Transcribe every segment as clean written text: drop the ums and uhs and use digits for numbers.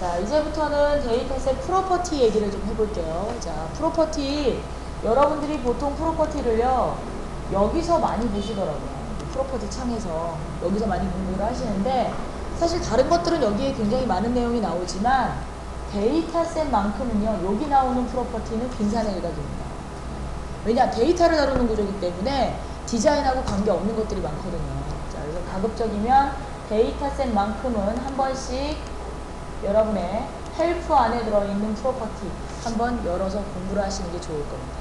자, 이제부터는 데이터셋 프로퍼티 얘기를 좀 해볼게요. 자, 프로퍼티, 여러분들이 보통 프로퍼티를요, 여기서 많이 보시더라고요. 프로퍼티 창에서 여기서 많이 공부를 하시는데, 사실 다른 것들은 여기에 굉장히 많은 내용이 나오지만 데이터셋만큼은요, 여기 나오는 프로퍼티는 빈산의 일각입니다. 왜냐, 데이터를 다루는 구조이기 때문에 디자인하고 관계없는 것들이 많거든요. 자, 그래서 가급적이면 데이터셋만큼은 한 번씩 여러분의 헬프 안에 들어있는 프로퍼티 한번 열어서 공부를 하시는 게 좋을 겁니다.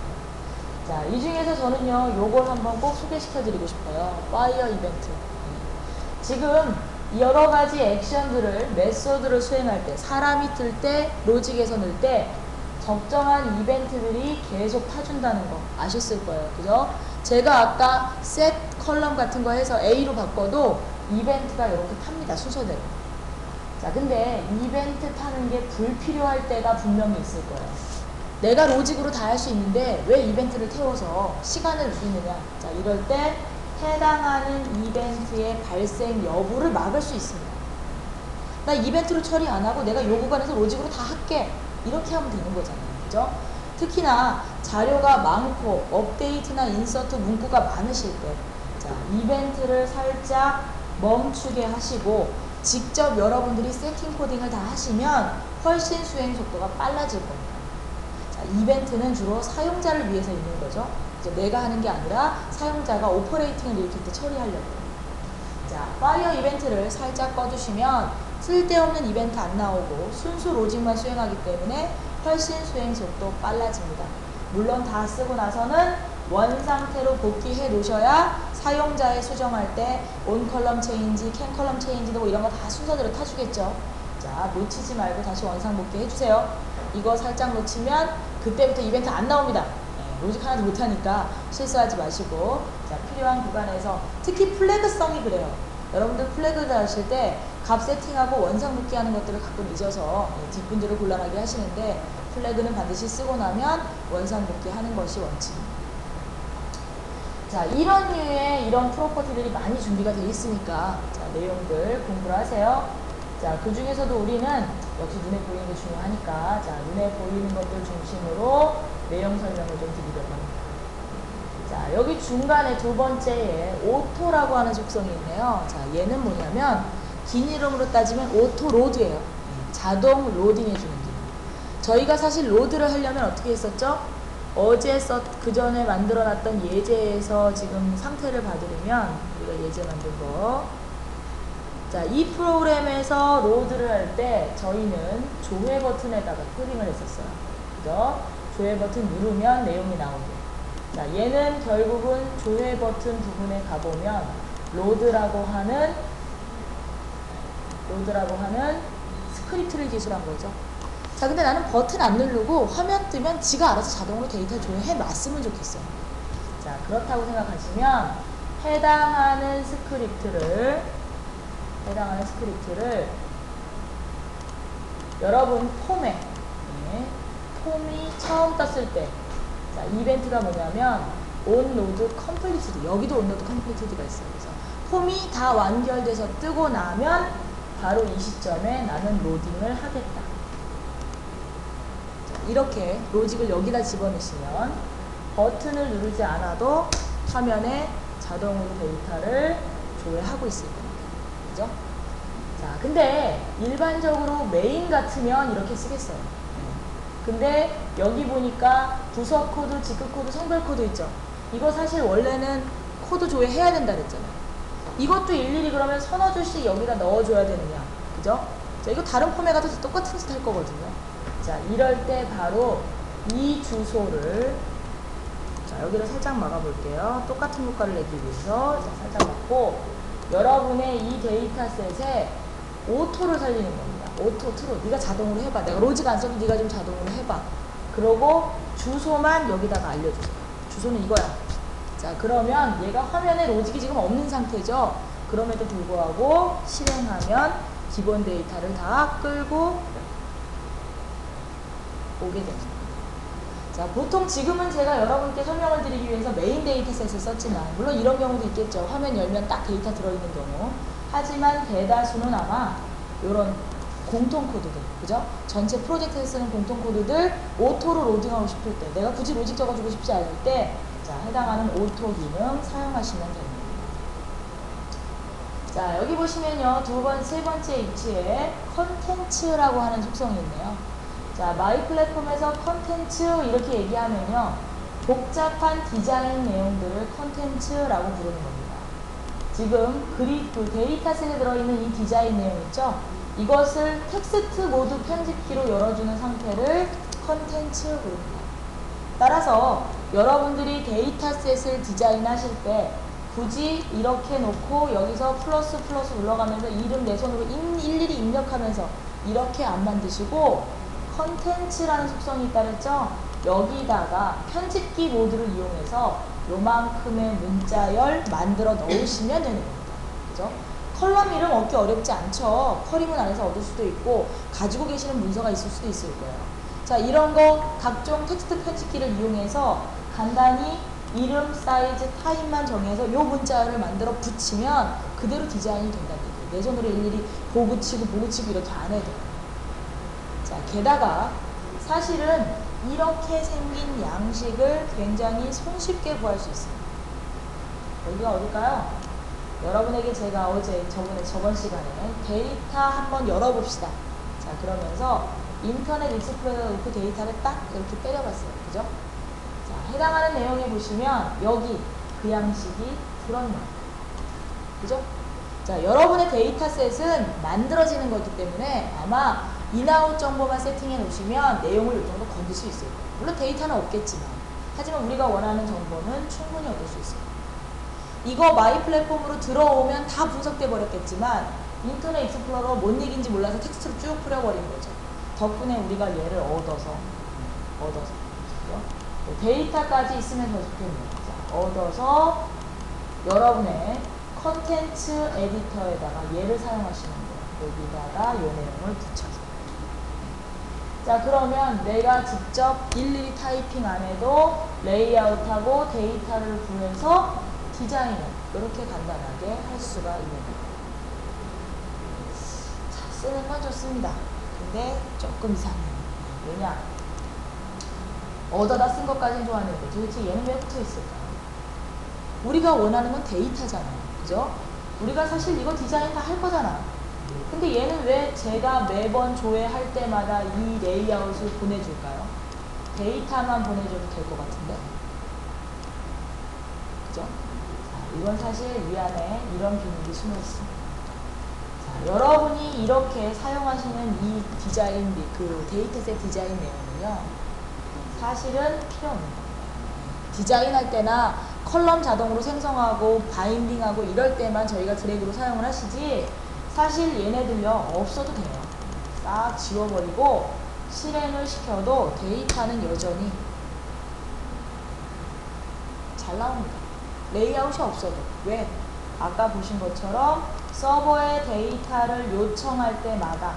자, 이 중에서 저는요, 요걸 한번 꼭 소개시켜 드리고 싶어요. 파이어 이벤트. 지금 여러 가지 액션들을, 메소드를 수행할 때, 사람이 틀 때, 로직에서 넣을 때 적정한 이벤트들이 계속 타준다는 거 아셨을 거예요. 그죠? 제가 아까 set 컬럼 같은 거 해서 A로 바꿔도 이벤트가 이렇게 탑니다. 순서대로. 자, 근데 이벤트 타는 게 불필요할 때가 분명히 있을 거예요. 내가 로직으로 다 할 수 있는데 왜 이벤트를 태워서 시간을 누리느냐. 자, 이럴 때 해당하는 이벤트의 발생 여부를 막을 수 있습니다. 나 이벤트로 처리 안 하고 내가 요 구간에서 로직으로 다 할게. 이렇게 하면 되는 거잖아요. 그죠? 특히나 자료가 많고 업데이트나 인서트 문구가 많으실 때, 자, 이벤트를 살짝 멈추게 하시고 직접 여러분들이 세팅 코딩을 다 하시면 훨씬 수행 속도가 빨라질 겁니다. 자, 이벤트는 주로 사용자를 위해서 있는 거죠. 이제 내가 하는 게 아니라 사용자가 오퍼레이팅을 일으킬 때 처리하려고. 자, 파이어 이벤트를 살짝 꺼주시면 쓸데없는 이벤트 안 나오고 순수 로직만 수행하기 때문에 훨씬 수행 속도 빨라집니다. 물론 다 쓰고 나서는 원 상태로 복귀해 놓으셔야 사용자의 수정할 때 온 컬럼 체인지, 캔 컬럼 체인지 뭐 이런 거 다 순서대로 타주겠죠. 자, 놓치지 말고 다시 원상 복귀 해주세요. 이거 살짝 놓치면 그때부터 이벤트 안 나옵니다. 네, 로직 하나도 못하니까 실수하지 마시고, 자, 필요한 구간에서 특히 플래그성이 그래요. 여러분들 플래그를 하실 때 값 세팅하고 원상 복귀하는 것들을 가끔 잊어서 뒷분들을 곤란하게 하시는데 플래그는 반드시 쓰고 나면 원상 복귀하는 것이 원칙입니다. 자, 이런 류의 이런 프로퍼티들이 많이 준비가 되어 있으니까 자, 내용들 공부를 하세요. 자, 그 중에서도 우리는 역시 눈에 보이는 게 중요하니까 자, 눈에 보이는 것들 중심으로 내용 설명을 좀 드리려고 합니다. 자, 여기 중간에 두 번째에 오토라고 하는 속성이 있네요. 자, 얘는 뭐냐면 긴 이름으로 따지면 오토 로드예요. 자동 로딩 해주는 기능. 저희가 사실 로드를 하려면 어떻게 했었죠? 어제 그 전에 만들어 놨던 예제에서 지금 상태를 봐드리면 우리가 예제 만든 거. 자, 이 프로그램에서 로드를 할 때 저희는 조회 버튼에다가 코딩을 했었어요. 그죠? 조회 버튼 누르면 내용이 나오고. 자, 얘는 결국은 조회 버튼 부분에 가보면 로드라고 하는 스크립트를 기술한 거죠. 자, 근데 나는 버튼 안 누르고 화면 뜨면 지가 알아서 자동으로 데이터 조회해 놨으면 좋겠어요. 자, 그렇다고 생각하시면 해당하는 스크립트를 여러분 폼에 폼이 처음 떴을 때, 자, 이벤트가 뭐냐면 온로드 컴플리티드, 여기도 온로드 컴플리티드가 있어요. 그래서 폼이 다 완결돼서 뜨고 나면 바로 이 시점에 나는 로딩을 하겠다. 자, 이렇게 로직을 여기다 집어넣으시면 버튼을 누르지 않아도 화면에 자동으로 데이터를 조회하고 있을 겁니다. 그죠? 자, 근데 일반적으로 메인 같으면 이렇게 쓰겠어요. 근데 여기 보니까 부서 코드, 지크 코드, 성별 코드 있죠? 이거 사실 원래는 코드 조회해야 된다 그랬잖아요. 이것도 일일이 그러면 서너 줄씩 여기다 넣어줘야 되느냐. 그죠? 자, 이거 다른 폼에 가도 똑같은 짓 할 거거든요. 자, 이럴 때 바로 이 주소를, 자, 여기를 살짝 막아볼게요. 똑같은 효과를 내기 위해서. 자, 살짝 막고, 여러분의 이 데이터셋에 오토를 살리는 겁니다. 오토, 트루. 네가 자동으로 해봐. 내가 로직 안 써도 네가 좀 자동으로 해봐. 그러고 주소만 여기다가 알려주세요. 주소는 이거야. 자, 그러면 얘가 화면에 로직이 지금 없는 상태죠. 그럼에도 불구하고 실행하면 기본 데이터를 다 끌고 오게 됩니다. 자, 보통 지금은 제가 여러분께 설명을 드리기 위해서 메인 데이터셋을 썼지만 물론 이런 경우도 있겠죠. 화면 열면 딱 데이터 들어있는 경우. 하지만 대다수는 아마 이런 공통 코드들, 그죠? 전체 프로젝트에 쓰는 공통 코드들 오토로 로딩하고 싶을 때, 내가 굳이 로직 적어주고 싶지 않을 때, 자, 해당하는 오토 기능 사용하시면 됩니다. 자, 여기 보시면요, 세 번째 위치에 컨텐츠라고 하는 속성이 있네요. 자, 마이 플랫폼에서 컨텐츠 이렇게 얘기하면요, 복잡한 디자인 내용들을 컨텐츠라고 부르는 겁니다. 지금 그 데이터셋에 들어있는 이 디자인 내용 있죠? 이것을 텍스트 모드 편집기로 열어주는 상태를 컨텐츠 부릅니다. 따라서 여러분들이 데이터셋을 디자인하실 때 굳이 이렇게 놓고 여기서 플러스 눌러가면서 이름 내 손으로 일일이 입력하면서 이렇게 안 만드시고 컨텐츠라는 속성이 있다 그랬죠? 여기다가 편집기 모드를 이용해서 요만큼의 문자열 만들어 넣으시면 되는 겁니다. 그죠? 컬럼 이름 얻기 어렵지 않죠? 쿼리문 안에서 얻을 수도 있고 가지고 계시는 문서가 있을 수도 있을 거예요. 자, 이런 거 각종 텍스트 편집기를 이용해서 간단히 이름, 사이즈, 타입만 정해서 요 문자열을 만들어 붙이면 그대로 디자인이 된다는 얘기예요. 내 손으로 일일이 보고 치고 이렇게 안 해도. 자, 게다가 사실은 이렇게 생긴 양식을 굉장히 손쉽게 구할 수 있습니다. 여기가 어딜까요? 여러분에게 제가 저번 시간에 데이터 한번 열어봅시다. 자, 그러면서 인터넷 익스플로러에 놓고 데이터를 딱 이렇게 때려봤어요. 그죠? 자, 해당하는 내용에 보시면 여기 그 양식이 들어있는 거예요. 그죠? 자, 여러분의 데이터셋은 만들어지는 거기 때문에 아마 인아웃 정보만 세팅해 놓으시면 내용을 이 정도 건들 수 있을 거예요. 물론 데이터는 없겠지만, 하지만 우리가 원하는 정보는 충분히 얻을 수 있어요. 이거 마이 플랫폼으로 들어오면 다 분석돼 버렸겠지만 인터넷 익스플로러 뭔 얘기인지 몰라서 텍스트로 쭉 뿌려버린 거죠. 덕분에 우리가 얘를 얻어서 그죠? 데이터까지 있으면 더 좋겠네요. 자, 얻어서 여러분의 컨텐츠 에디터에다가 얘를 사용하시는 거예요. 여기다가 이 내용을 붙여서. 자, 그러면 내가 직접 일일이 타이핑 안 해도 레이아웃하고 데이터를 구해서 디자인을 이렇게 간단하게 할 수가 있는 거예요. 자, 쓰는 건 좋습니다. 근데 조금 이상해요. 왜냐? 얻어다 쓴 것까지는 좋았는데 도대체 얘는 왜 붙어 있을까요? 우리가 원하는 건 데이터잖아요. 그죠? 우리가 사실 이거 디자인 다 할 거잖아. 근데 얘는 왜 제가 매번 조회할 때마다 이 레이아웃을 보내줄까요? 데이터만 보내줘도 될 것 같은데. 그죠? 자, 이건 사실 이 안에 이런 비밀이 숨어 있습니다. 자, 여러분이 이렇게 사용하시는 이 디자인, 그 데이터셋 디자인 내용은요, 사실은 필요 없는 겁니다. 디자인할 때나 컬럼 자동으로 생성하고 바인딩하고 이럴 때만 저희가 드래그로 사용을 하시지 사실 얘네들요 없어도 돼요. 싹 지워버리고 실행을 시켜도 데이터는 여전히 잘 나옵니다. 레이아웃이 없어도. 왜? 아까 보신 것처럼 서버에 데이터를 요청할 때마다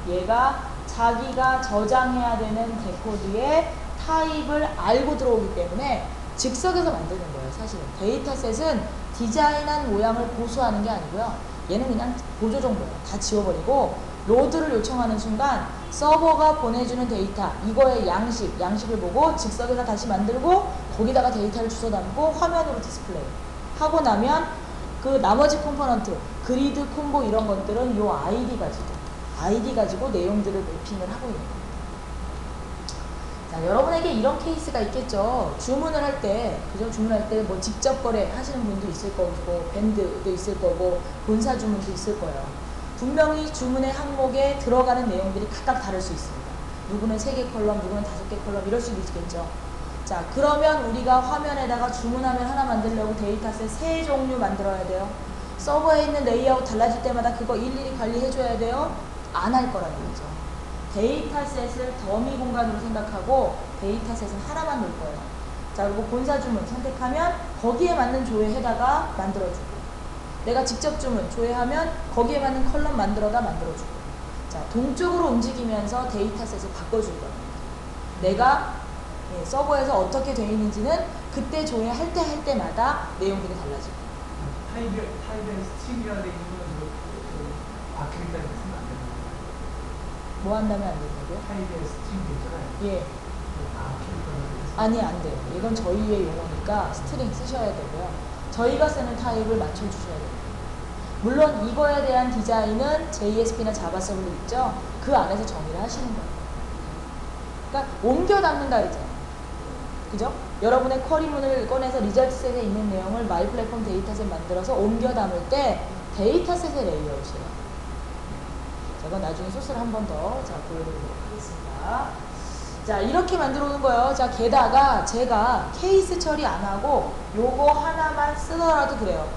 얘가 자기가 저장해야 되는 데코드의 타입을 알고 들어오기 때문에 즉석에서 만드는 거예요. 사실은 데이터셋은 디자인한 모양을 고수하는 게 아니고요. 얘는 그냥 보조 정보예요. 다 지워버리고 로드를 요청하는 순간 서버가 보내주는 데이터, 이거의 양식을 보고 즉석에서 다시 만들고 거기다가 데이터를 주워 담고 화면으로 디스플레이 하고 나면 그 나머지 컴포넌트, 그리드, 콤보 이런 것들은 요 아이디 가지고 내용들을 매핑을 하고 있는 거예요. 자, 여러분에게 이런 케이스가 있겠죠. 주문을 할 때, 그죠? 주문할 때 뭐 직접 거래 하시는 분도 있을 거고, 밴드도 있을 거고, 본사 주문도 있을 거예요. 분명히 주문의 항목에 들어가는 내용들이 각각 다를 수 있습니다. 누구는 3개 컬럼, 누구는 5개 컬럼 이럴 수도 있겠죠. 자, 그러면 우리가 화면에다가 주문하면 하나 만들려고 데이터셋 3종류 만들어야 돼요. 서버에 있는 레이아웃 달라질 때마다 그거 일일이 관리해줘야 돼요. 안 할 거라는 거죠. 데이터셋을 더미 공간으로 생각하고 데이터셋은 하나만 놓을 거예요. 자, 그리고 본사 주문 선택하면 거기에 맞는 조회해다가 만들어주고, 내가 직접 주문 조회하면 거기에 맞는 컬럼 만들어주고. 자, 동쪽으로 움직이면서 데이터셋을 바꿔줄 거예요. 내가 서버에서 어떻게 되어 있는지는 그때 조회할 때마다 내용들이 달라지고. 타입에 스트링이라 되어 있는 건 바뀌기 때문에 쓰면 안 됩니다. 뭐 한다면 안 된다고요? 타입의 스트링 있잖아요. 예. 아니, 안 돼요. 이건 저희의 용어니까 스트링 쓰셔야 되고요. 저희가 쓰는 타입을 맞춰주셔야 돼요. 물론 이거에 대한 디자인은 JSP나 자바서브로 있죠. 그 안에서 정의를 하시는 거예요. 그러니까 옮겨 담는다 그랬잖아요. 그죠? 여러분의 쿼리문을 꺼내서 리절트셋에 있는 내용을 마이 플랫폼 데이터셋 만들어서 옮겨 담을 때 데이터셋의 레이아웃이에요. 제가 나중에 소스를 한 번 더 보여드리도록 하겠습니다. 자, 이렇게 만들어 오는 거예요. 자, 게다가 제가 케이스 처리 안 하고 요거 하나만 쓰더라도 그래요.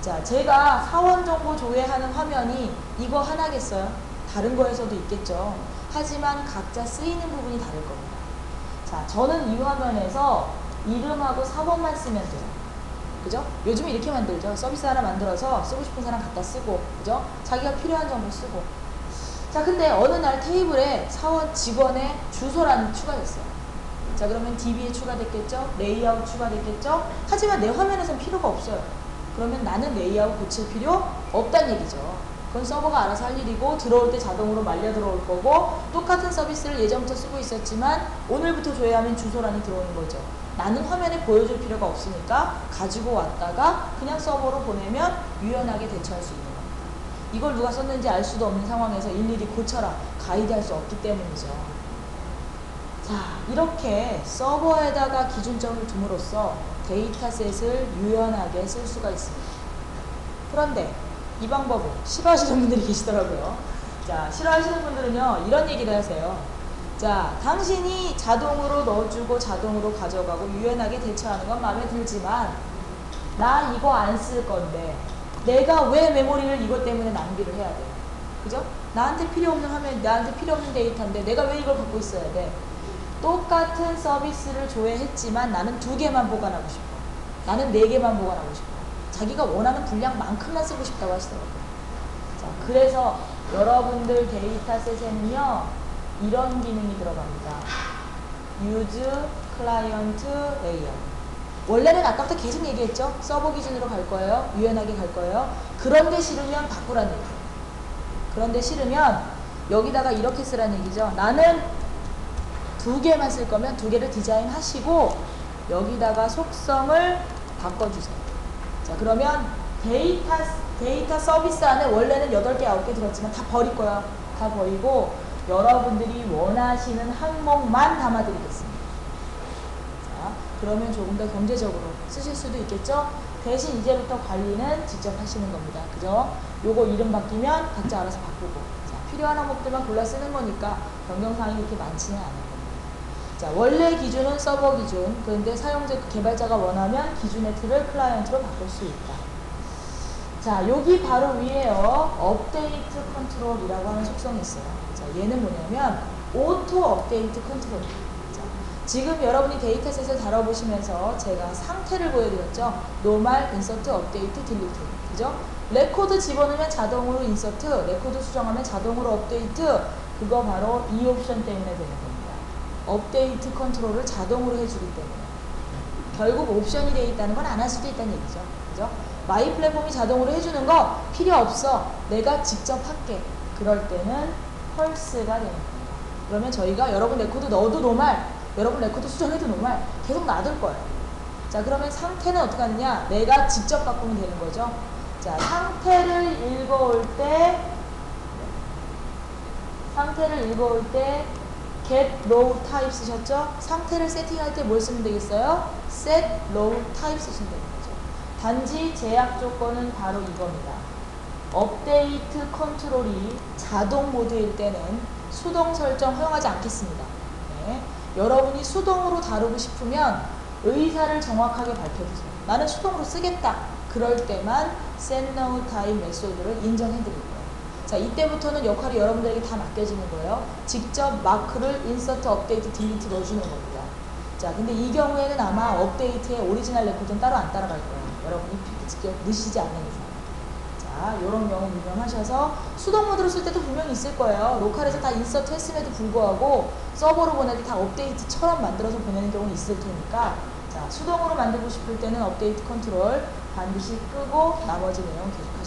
자, 제가 사원 정보 조회하는 화면이 이거 하나겠어요? 다른 거에서도 있겠죠. 하지만 각자 쓰이는 부분이 다를 겁니다. 자, 저는 이 화면에서 이름하고 사원만 쓰면 돼요. 그죠? 요즘에 이렇게 만들죠. 서비스 하나 만들어서 쓰고 싶은 사람 갖다 쓰고, 그죠? 자기가 필요한 정보 쓰고. 자, 근데 어느 날 테이블에 사원 직원의 주소란이 추가됐어요. 자, 그러면 DB에 추가됐겠죠? 레이아웃 추가됐겠죠? 하지만 내 화면에선 필요가 없어요. 그러면 나는 레이아웃 고칠 필요 없다는 얘기죠. 그건 서버가 알아서 할 일이고 들어올 때 자동으로 말려 들어올 거고 똑같은 서비스를 예전부터 쓰고 있었지만 오늘부터 조회하면 주소란이 들어오는 거죠. 나는 화면에 보여줄 필요가 없으니까 가지고 왔다가 그냥 서버로 보내면 유연하게 대처할 수 있는 겁니다. 이걸 누가 썼는지 알 수도 없는 상황에서 일일이 고쳐라 가이드할 수 없기 때문이죠. 자, 이렇게 서버에다가 기준점을 둠으로써 데이터셋을 유연하게 쓸 수가 있습니다. 그런데 이 방법을 싫어하시는 분들이 계시더라고요. 자, 싫어하시는 분들은요, 이런 얘기를 하세요. 자, 당신이 자동으로 넣어주고 자동으로 가져가고 유연하게 대처하는 건 마음에 들지만 나 이거 안 쓸 건데 내가 왜 메모리를 이것 때문에 낭비를 해야 돼? 그죠? 나한테 필요 없는 화면, 나한테 필요 없는 데이터인데 내가 왜 이걸 갖고 있어야 돼? 똑같은 서비스를 조회했지만 나는 2개만 보관하고 싶어. 나는 4개만 보관하고 싶어. 자기가 원하는 분량만큼만 쓰고 싶다고 하시더라고요. 자, 그래서 여러분들 데이터셋에는요, 이런 기능이 들어갑니다. Use Client Layout. 원래는 아까부터 계속 얘기했죠? 서버 기준으로 갈 거예요. 유연하게 갈 거예요. 그런데 싫으면 바꾸라는 얘기예요. 그런데 싫으면 여기다가 이렇게 쓰라는 얘기죠. 나는 2개만 쓸 거면 2개를 디자인하시고 여기다가 속성을 바꿔주세요. 자, 그러면 데이터 서비스 안에 원래는 8개, 9개 들었지만 다 버릴 거예요. 다 버리고 여러분들이 원하시는 항목만 담아드리겠습니다. 자, 그러면 조금 더 경제적으로 쓰실 수도 있겠죠? 대신 이제부터 관리는 직접 하시는 겁니다. 그죠? 요거 이름 바뀌면 각자 알아서 바꾸고. 자, 필요한 항목들만 골라 쓰는 거니까 변경사항이 그렇게 많지는 않아요. 자, 원래 기준은 서버 기준. 그런데 사용자, 개발자가 원하면 기준의 틀을 클라이언트로 바꿀 수 있다. 자, 여기 바로 위에요. 업데이트 컨트롤이라고 하는 속성이 있어요. 자, 얘는 뭐냐면 오토 업데이트 컨트롤입니다. 자, 지금 여러분이 데이터셋을 다뤄보시면서 제가 상태를 보여드렸죠. 노멀, 인서트, 업데이트, 딜리트. 그죠? 레코드 집어넣으면 자동으로 인서트, 레코드 수정하면 자동으로 업데이트. 그거 바로 이 옵션 때문에 되는 겁니다. 업데이트 컨트롤을 자동으로 해주기 때문에 결국 옵션이 되어 있다는 건 안 할 수도 있다는 얘기죠. 그죠? 마이 플랫폼이 자동으로 해주는 거 필요 없어. 내가 직접 할게. 그럴 때는 펄스가 되는 겁니다. 그러면 저희가 여러분 레코드 넣어도 노멀, 여러분 레코드 수정해도 노멀 계속 놔둘 거예요. 자, 그러면 상태는 어떻게 하느냐? 내가 직접 바꾸면 되는 거죠. 자, 상태를 읽어올 때 get row type 쓰셨죠? 상태를 세팅할 때 뭘 쓰면 되겠어요? set row type 쓰시면 되는 거죠. 단지 제약 조건은 바로 이겁니다. 업데이트 컨트롤이 자동 모드일 때는 수동 설정 허용하지 않겠습니다. 네. 여러분이 수동으로 다루고 싶으면 의사를 정확하게 밝혀주세요. 나는 수동으로 쓰겠다. 그럴 때만 set no type 메소드를 인정해드릴 거예요. 자, 이때부터는 역할이 여러분들에게 다 맡겨지는 거예요. 직접 마크를 인서트, 업데이트, 딜리트 넣어주는 겁니다. 자, 근데 이 경우에는 아마 업데이트의 오리지널 레코드는 따로 안 따라갈 거예요. 여러분이 직접 넣으시지 않는 이상. 자, 이런 경우 유념하셔서 수동 모드로 쓸 때도 분명히 있을 거예요. 로컬에서 다 인서트 했음에도 불구하고 서버로 보낼 때 다 업데이트처럼 만들어서 보내는 경우는 있을 테니까 자, 수동으로 만들고 싶을 때는 업데이트 컨트롤 반드시 끄고 나머지 내용 계속